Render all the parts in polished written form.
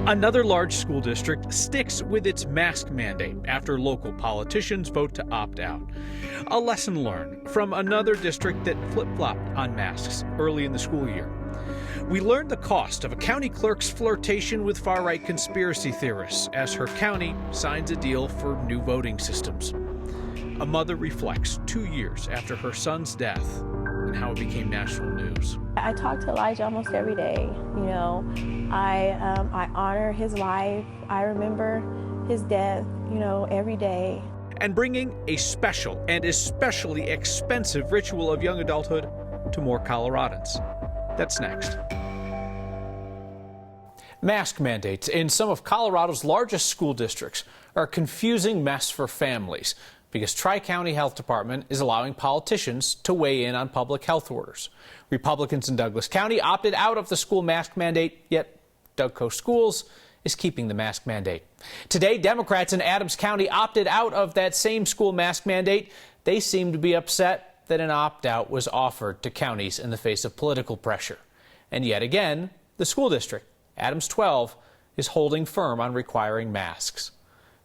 Another large school district sticks with its mask mandate after local politicians vote to opt out. A lesson learned from another district that flip-flopped on masks early in the school year. We learned the cost of a county clerk's flirtation with far-right conspiracy theorists as her county signs a deal for new voting systems. A mother reflects 2 years after her son's death and how it became national news. I talk to Elijah almost every day. You know, I honor his life. I remember his death, you know, every day. And bringing a special and especially expensive ritual of young adulthood to more Coloradans. That's next. Mask mandates in some of Colorado's largest school districts are a confusing mess for families because Tri-County Health Department is allowing politicians to weigh in on public health orders. Republicans in Douglas County opted out of the school mask mandate, yet Dougco Schools is keeping the mask mandate. Today, Democrats in Adams County opted out of that same school mask mandate. They seem to be upset that an opt-out was offered to counties in the face of political pressure. And yet again, the school district, Adams 12, is holding firm on requiring masks.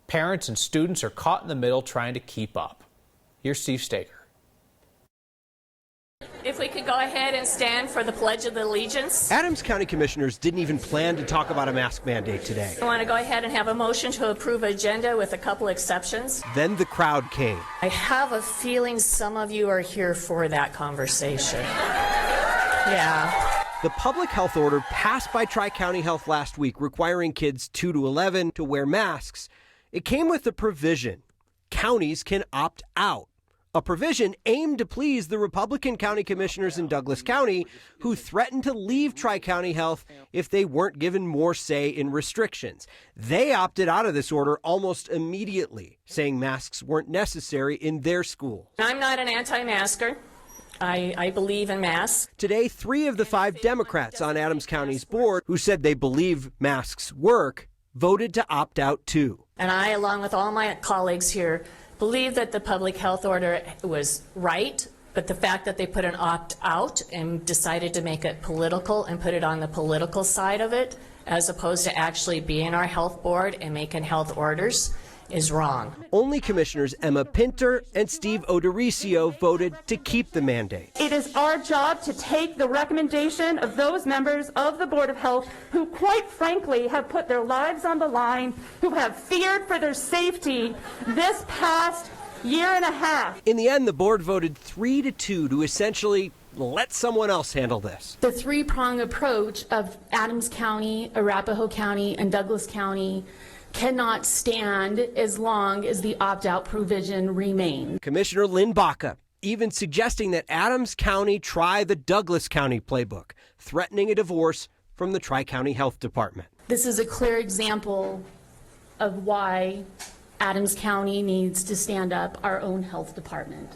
Parents and students are caught in the middle trying to keep up. Here's Steve Stager. If we could go ahead and stand for the Pledge of Allegiance. Adams County Commissioners didn't even plan to talk about a mask mandate today. I want to go ahead and have a motion to approve agenda with a couple exceptions. Then the crowd came. I have a feeling some of you are here for that conversation. Yeah. The public health order passed by Tri-County Health last week requiring kids 2 to 11 to wear masks. It came with a provision. Counties can opt out. A provision aimed to please the Republican county commissioners in Douglas County who threatened to leave Tri-County Health if they weren't given more say in restrictions. They opted out of this order almost immediately, saying masks weren't necessary in their school. I'm not an anti-masker. I believe in masks. Today, 3 of the 5 Democrats on Adams County's board who said they believe masks work voted to opt out too. And I, along with all my colleagues here, believe that the public health order was right, but the fact that they put an opt-out and decided to make it political and put it on the political side of it, as opposed to actually being our health board and making health orders, is wrong. Only Commissioners Emma Pinter and Steve O'Dorisio voted to keep the mandate. It is our job to take the recommendation of those members of the Board of Health who quite frankly have put their lives on the line, who have feared for their safety this past year and a half. In the end, the board voted 3-2 to essentially let someone else handle this. The three-prong approach of Adams County, Arapahoe County, and Douglas County cannot stand as long as the opt-out provision remains. Commissioner Lynn Baca even suggesting that Adams County try the Douglas County playbook, threatening a divorce from the Tri-County Health Department. This is a clear example of why Adams County needs to stand up our own health department.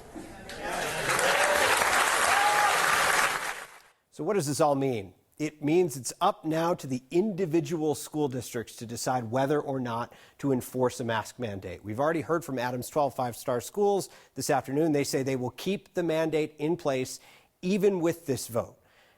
So what does this all mean? It means it's up now to the individual school districts to decide whether or not to enforce a mask mandate. We've already heard from Adams 12 5-star schools this afternoon. They say they will keep the mandate in place even with this vote.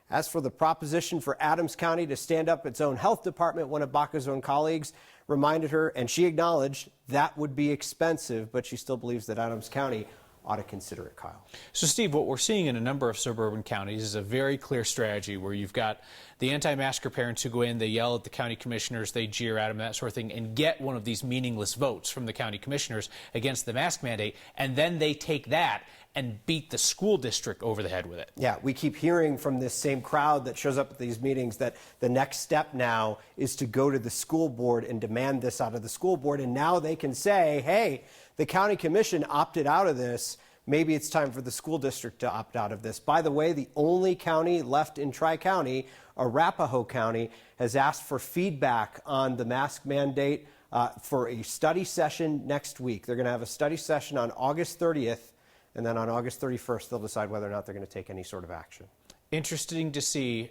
As for the proposition for Adams County to stand up its own health department, one of Baca's own colleagues reminded her, and she acknowledged that would be expensive, but she still believes that Adams County ought to consider it, Kyle. So, Steve, what we're seeing in a number of suburban counties is a very clear strategy where you've got the anti-masker parents who go in, they yell at the county commissioners, they jeer at them, that sort of thing, and get one of these meaningless votes from the county commissioners against the mask mandate, and then they take that and beat the school district over the head with it. Yeah, we keep hearing from this same crowd that shows up at these meetings that the next step now is to go to the school board and demand this out of the school board, and now they can say, hey, the county commission opted out of this. Maybe it's time for the school district to opt out of this. By the way, the only county left in Tri-County, Arapahoe County, has asked for feedback on the mask mandate for a study session next week. They're going to have a study session on August 30th, and then on August 31st, they'll decide whether or not they're going to take any sort of action. Interesting to see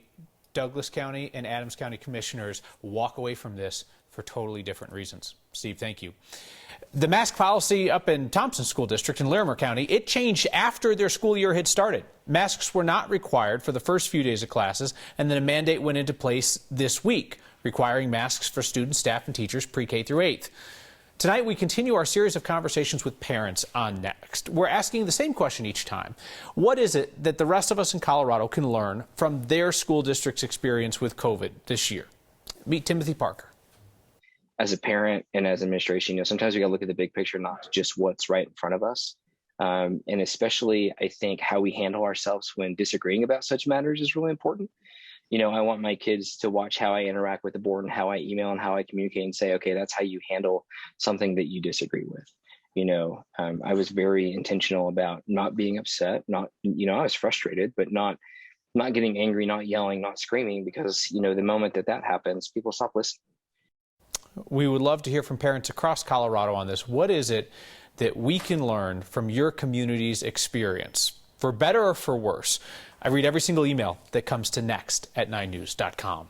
Douglas County and Adams County commissioners walk away from this for totally different reasons. Steve, thank you. The mask policy up in Thompson School District in Larimer County, it changed after their school year had started. Masks were not required for the first few days of classes, and then a mandate went into place this week. requiring masks for students, staff, and teachers pre-K through 8th. Tonight, we continue our series of conversations with parents on Next. We're asking the same question each time. What is it that the rest of us in Colorado can learn from their school district's experience with COVID this year? Meet Timothy Parker. As a parent and as administration, sometimes we got to look at the big picture, not just what's right in front of us. And especially, I think, how we handle ourselves when disagreeing about such matters is really important. I want my kids to watch how I interact with the board and how I email and how I communicate and say, okay, that's how you handle something that you disagree with. I was very intentional about not being upset, I was frustrated, but not getting angry, not yelling, not screaming, because, the moment that happens, people stop listening. We would love to hear from parents across Colorado on this. What is it that we can learn from your community's experience, for better or for worse? I read every single email that comes to next@9news.com.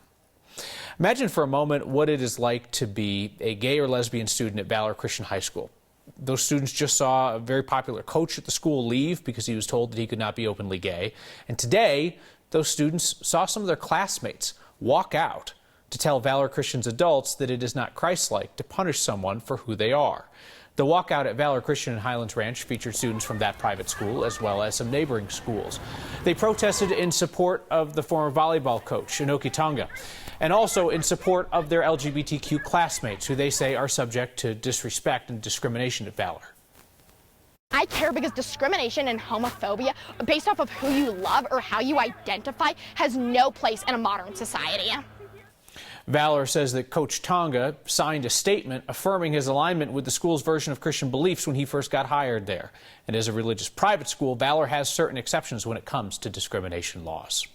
Imagine for a moment what it is like to be a gay or lesbian student at Valor Christian High School. Those students just saw a very popular coach at the school leave because he was told that he could not be openly gay. And today, those students saw some of their classmates walk out to tell Valor Christian's adults that it is not Christ-like to punish someone for who they are. The walkout at Valor Christian in Highlands Ranch featured students from that private school as well as some neighboring schools. They protested in support of the former volleyball coach, Inoki Tonga, and also in support of their LGBTQ classmates, who they say are subject to disrespect and discrimination at Valor. I care because discrimination and homophobia based off of who you love or how you identify has no place in a modern society. Valor says that Coach Tonga signed a statement affirming his alignment with the school's version of Christian beliefs when he first got hired there. And as a religious private school, Valor has certain exceptions when it comes to discrimination laws.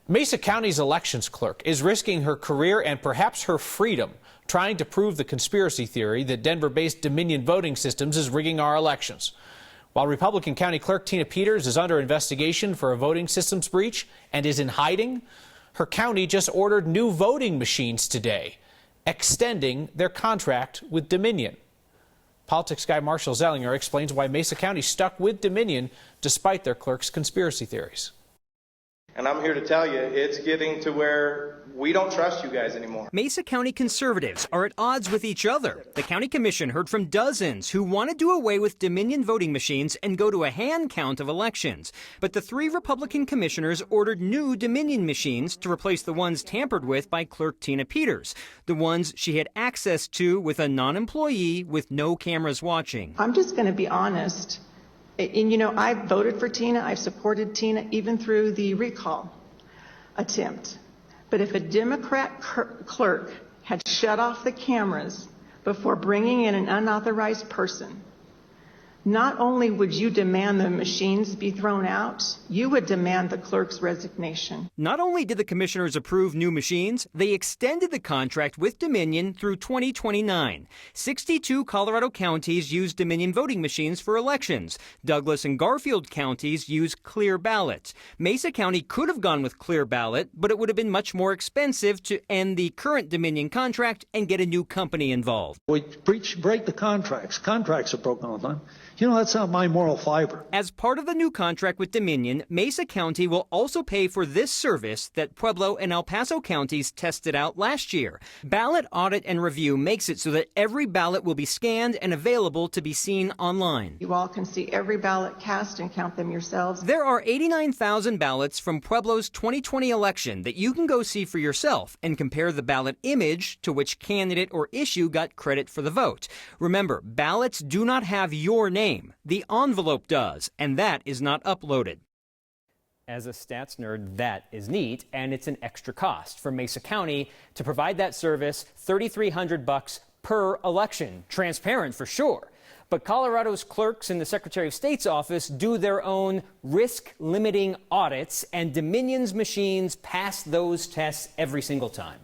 Mesa County's elections clerk is risking her career and perhaps her freedom trying to prove the conspiracy theory that Denver-based Dominion Voting Systems is rigging our elections. While Republican County Clerk Tina Peters is under investigation for a voting systems breach and is in hiding, her county just ordered new voting machines today, extending their contract with Dominion. Politics guy Marshall Zellinger explains why Mesa County stuck with Dominion despite their clerk's conspiracy theories. And I'm here to tell you, it's getting to where we don't trust you guys anymore. Mesa County conservatives are at odds with each other. The county commission heard from dozens who want to do away with Dominion voting machines and go to a hand count of elections. But the 3 Republican commissioners ordered new Dominion machines to replace the ones tampered with by Clerk Tina Peters, the ones she had access to with a non-employee with no cameras watching. I'm just going to be honest. And I voted for Tina. I've supported Tina even through the recall attempt. But if a Democrat clerk had shut off the cameras before bringing in an unauthorized person, not only would you demand the machines be thrown out, you would demand the clerk's resignation. Not only did the commissioners approve new machines, they extended the contract with Dominion through 2029. 62 Colorado counties use Dominion voting machines for elections. Douglas and Garfield counties use Clear Ballot. Mesa County could have gone with Clear Ballot, but it would have been much more expensive to end the current Dominion contract and get a new company involved. We break the contracts. Contracts are broken all the time. That's not my moral fiber. As part of the new contract with Dominion, Mesa County will also pay for this service that Pueblo and El Paso counties tested out last year. Ballot Audit and Review makes it so that every ballot will be scanned and available to be seen online. You all can see every ballot cast and count them yourselves. There are 89,000 ballots from Pueblo's 2020 election that you can go see for yourself and compare the ballot image to which candidate or issue got credit for the vote. Remember, ballots do not have your name. The envelope does, and that is not uploaded. As a stats nerd, that is neat, and it's an extra cost for Mesa County to provide that service, $3,300 per election. Transparent for sure. But Colorado's clerks in the Secretary of State's office do their own risk-limiting audits, and Dominion's machines pass those tests every single time.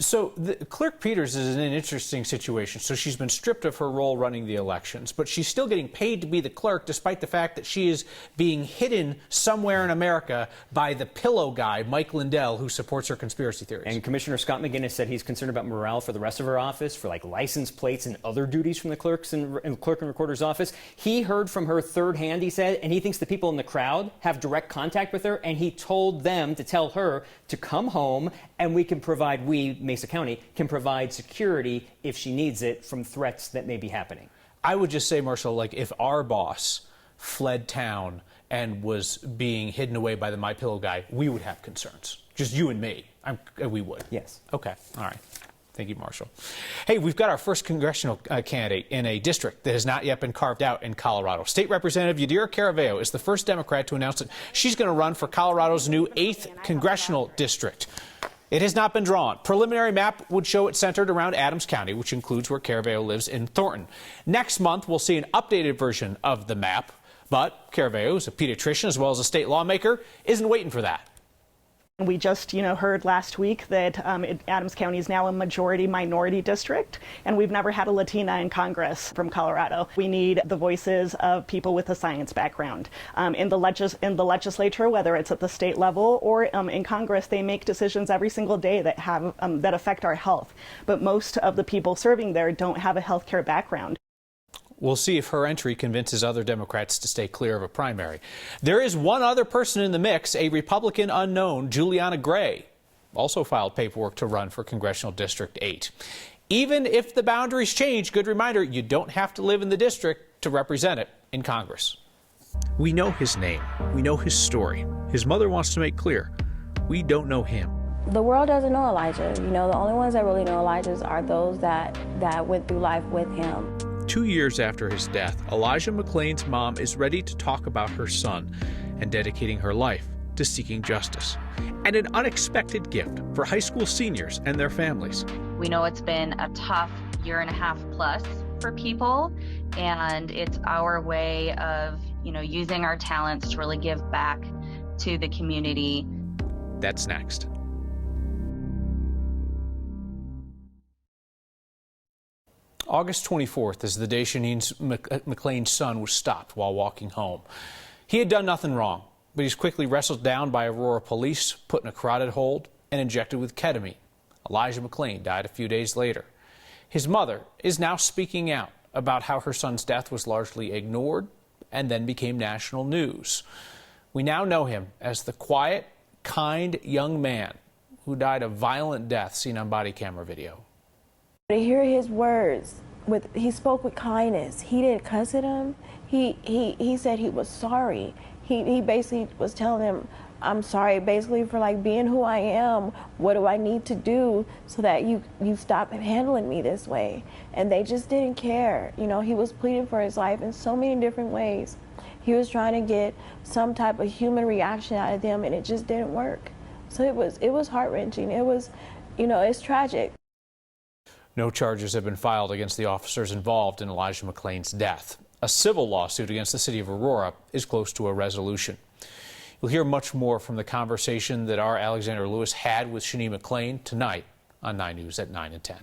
So Clerk Peters is in an interesting situation. So she's been stripped of her role running the elections, but she's still getting paid to be the clerk, despite the fact that she is being hidden somewhere in America by the pillow guy, Mike Lindell, who supports her conspiracy theories. And Commissioner Scott McGinnis said he's concerned about morale for the rest of her office, for like license plates and other duties from the clerk and recorder's office. He heard from her third hand, he said, and he thinks the people in the crowd have direct contact with her, and he told them to tell her to come home, and Mesa County can provide security if she needs it from threats that may be happening. I would just say, Marshall, like if our boss fled town and was being hidden away by the My Pillow guy, we would have concerns. Just you and me. We would. Yes. Okay. All right. Thank you, Marshall. Hey, we've got our first congressional candidate in a district that has not yet been carved out in Colorado. State Representative Yadira Caraveo is the first Democrat to announce that she's going to run for Colorado's new 8th congressional district. It has not been drawn. Preliminary map would show it centered around Adams County, which includes where Caraveo lives in Thornton. Next month, we'll see an updated version of the map, but Caraveo, who's a pediatrician as well as a state lawmaker, isn't waiting for that. We just, heard last week that Adams County is now a majority-minority district, and we've never had a Latina in Congress from Colorado. We need the voices of people with a science background. In the legislature, whether it's at the state level or in Congress, they make decisions every single day that have that affect our health. But most of the people serving there don't have a healthcare background. We'll see if her entry convinces other Democrats to stay clear of a primary. There is one other person in the mix, a Republican unknown, Juliana Gray, also filed paperwork to run for Congressional District 8. Even if the boundaries change, good reminder, you don't have to live in the district to represent it in Congress. We know his name. We know his story. His mother wants to make clear, we don't know him. The world doesn't know Elijah. The only ones that really know Elijah are those that went through life with him. 2 years after his death, Elijah McClain's mom is ready to talk about her son and dedicating her life to seeking justice. And an unexpected gift for high school seniors and their families. We know it's been a tough year and a half plus for people, and it's our way of, using our talents to really give back to the community. That's next. August 24th is the day Shanine's McClain's son was stopped while walking home. He had done nothing wrong, but he's quickly wrestled down by Aurora police, put in a carotid hold, and injected with ketamine. Elijah McClain died a few days later. His mother is now speaking out about how her son's death was largely ignored and then became national news. We now know him as the quiet, kind young man who died a violent death seen on body camera video. To hear his words, he spoke with kindness. He didn't cuss at him. He said he was sorry. He basically was telling him, I'm sorry, basically for being who I am. What do I need to do so that you stop handling me this way? And they just didn't care. He was pleading for his life in so many different ways. He was trying to get some type of human reaction out of them, and it just didn't work. So it was heart-wrenching. It was, it's tragic. No charges have been filed against the officers involved in Elijah McClain's death. A civil lawsuit against the city of Aurora is close to a resolution. You'll hear much more from the conversation that our Alexander Lewis had with Shani McClain tonight on 9 News at 9 and 10.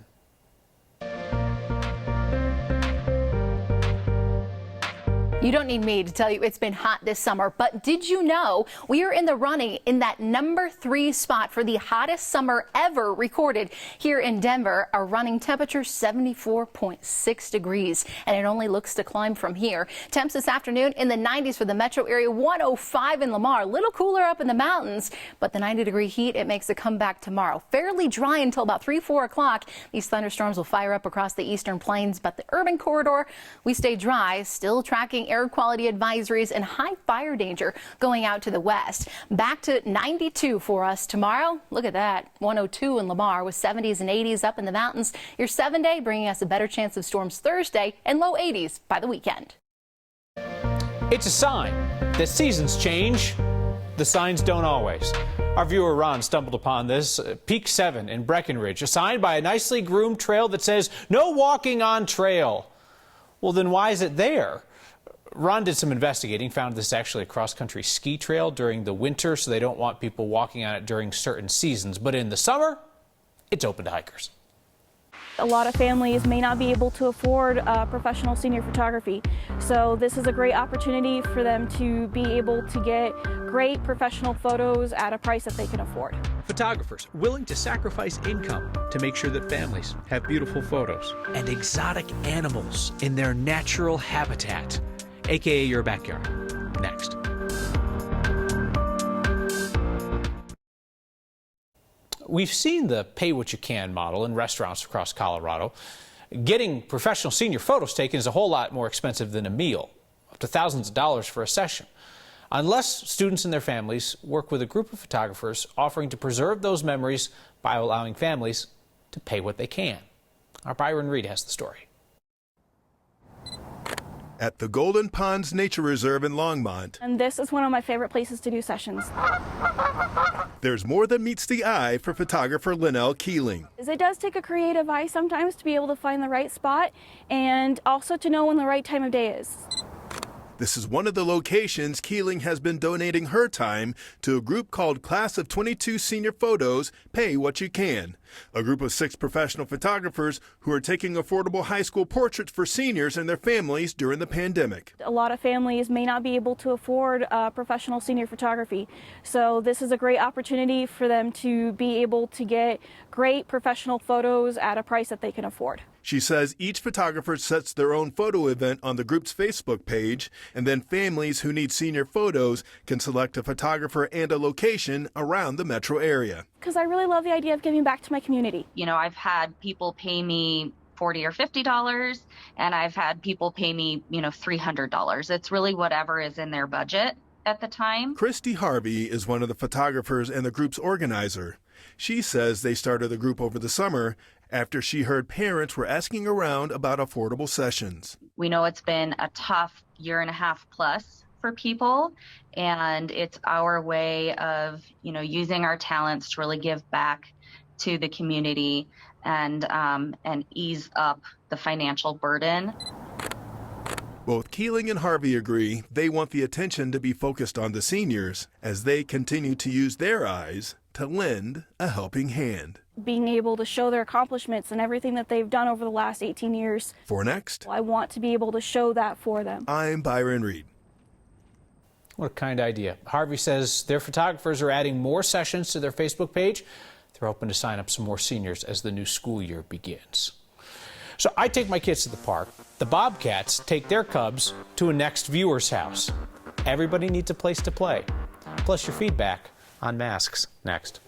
You don't need me to tell you it's been hot this summer, but did you know we are in the running in that #3 spot for the hottest summer ever recorded here in Denver? Our running temperature 74.6 degrees, and it only looks to climb from here. Temps this afternoon in the 90s for the metro area, 105 in Lamar, a little cooler up in the mountains, but the 90-degree heat, it makes a comeback tomorrow. Fairly dry until about 3-4 o'clock. These thunderstorms will fire up across the eastern plains, but the urban corridor, we stay dry, still tracking air quality advisories and high fire danger going out to the west. Back to 92 for us tomorrow. Look at that, 102 in Lamar with 70s and 80s up in the mountains. Your 7-day bringing us a better chance of storms Thursday and low 80s by the weekend. It's a sign that seasons change. The signs don't always. Our viewer Ron stumbled upon this, Peak 7 in Breckenridge, a sign by a nicely groomed trail that says, "No walking on trail." Well, then why is it there? Ron did some investigating, found this is actually a cross-country ski trail during the winter, so they don't want people walking on it during certain seasons. But in the summer, it's open to hikers. A lot of families may not be able to afford professional senior photography, so this is a great opportunity for them to be able to get great professional photos at a price that they can afford. Photographers willing to sacrifice income to make sure that families have beautiful photos. And exotic animals in their natural habitat, aka your backyard. Next. We've seen the pay what you can model in restaurants across Colorado. Getting professional senior photos taken is a whole lot more expensive than a meal, up to thousands of dollars for a session. Unless students and their families work with a group of photographers offering to preserve those memories by allowing families to pay what they can. Our Byron Reed has the story. At the Golden Ponds Nature Reserve in Longmont. And this is one of my favorite places to do sessions. There's more than meets the eye for photographer Linnell Keeling. It does take a creative eye sometimes to be able to find the right spot and also to know when the right time of day is. This is one of the locations Keeling has been donating her time to a group called Class of 22 Senior Photos, Pay What You Can, a group of 6 professional photographers who are taking affordable high school portraits for seniors and their families during the pandemic. A lot of families may not be able to afford professional senior photography, so this is a great opportunity for them to be able to get great professional photos at a price that they can afford. She says each photographer sets their own photo event on the group's Facebook page, and then families who need senior photos can select a photographer and a location around the metro area. Because I really love the idea of giving back to my community. You know, I've had people pay me $40 or $50, and I've had people pay me, $300. It's really whatever is in their budget at the time. Christy Harvey is one of the photographers and the group's organizer. She says they started the group over the summer after she heard parents were asking around about affordable sessions. We know it's been a tough year and a half plus for people, and it's our way of, using our talents to really give back to the community and ease up the financial burden. Both Keeling and Harvey agree they want the attention to be focused on the seniors as they continue to use their eyes to lend a helping hand. Being able to show their accomplishments and everything that they've done over the last 18 years. For Next, I want to be able to show that for them. I'm Byron Reed. What a kind idea. Harvey says their photographers are adding more sessions to their Facebook page. They're hoping to sign up some more seniors as the new school year begins. So I take my kids to the park. The Bobcats take their cubs to a next viewer's house. Everybody needs a place to play. Plus your feedback on masks next.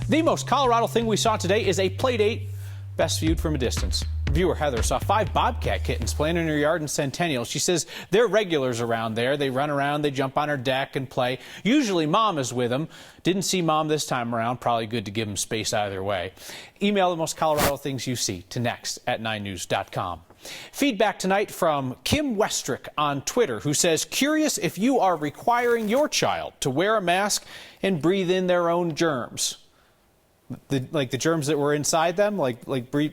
The most Colorado thing we saw today is a play date best viewed from a distance. Viewer Heather saw 5 bobcat kittens playing in her yard in Centennial. She says they're regulars around there. They run around, they jump on her deck and play. Usually mom is with them. Didn't see mom this time around. Probably good to give them space either way. Email the most Colorado things you see to next@9news.com. Feedback tonight from Kim Westrick on Twitter, who says, curious if you are requiring your child to wear a mask and breathe in their own germs. Like the germs that were inside them, like breathe.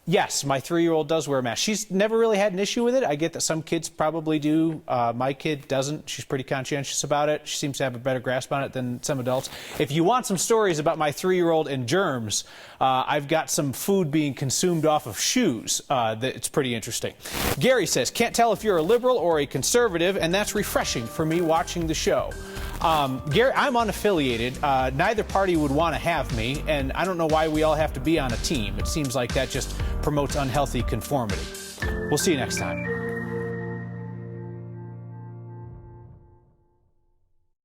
Yes, my 3-year-old does wear a mask. She's never really had an issue with it. I get that some kids probably do. My kid doesn't. She's pretty conscientious about it. She seems to have a better grasp on it than some adults. If you want some stories about my 3-year-old and germs, I've got some food being consumed off of shoes. It's pretty interesting. Gary says, can't tell if you're a liberal or a conservative, and that's refreshing for me watching the show. Gary, I'm unaffiliated. Neither party would want to have me, and I don't know why we all have to be on a team. It seems like that just promotes unhealthy conformity. We'll see you next time.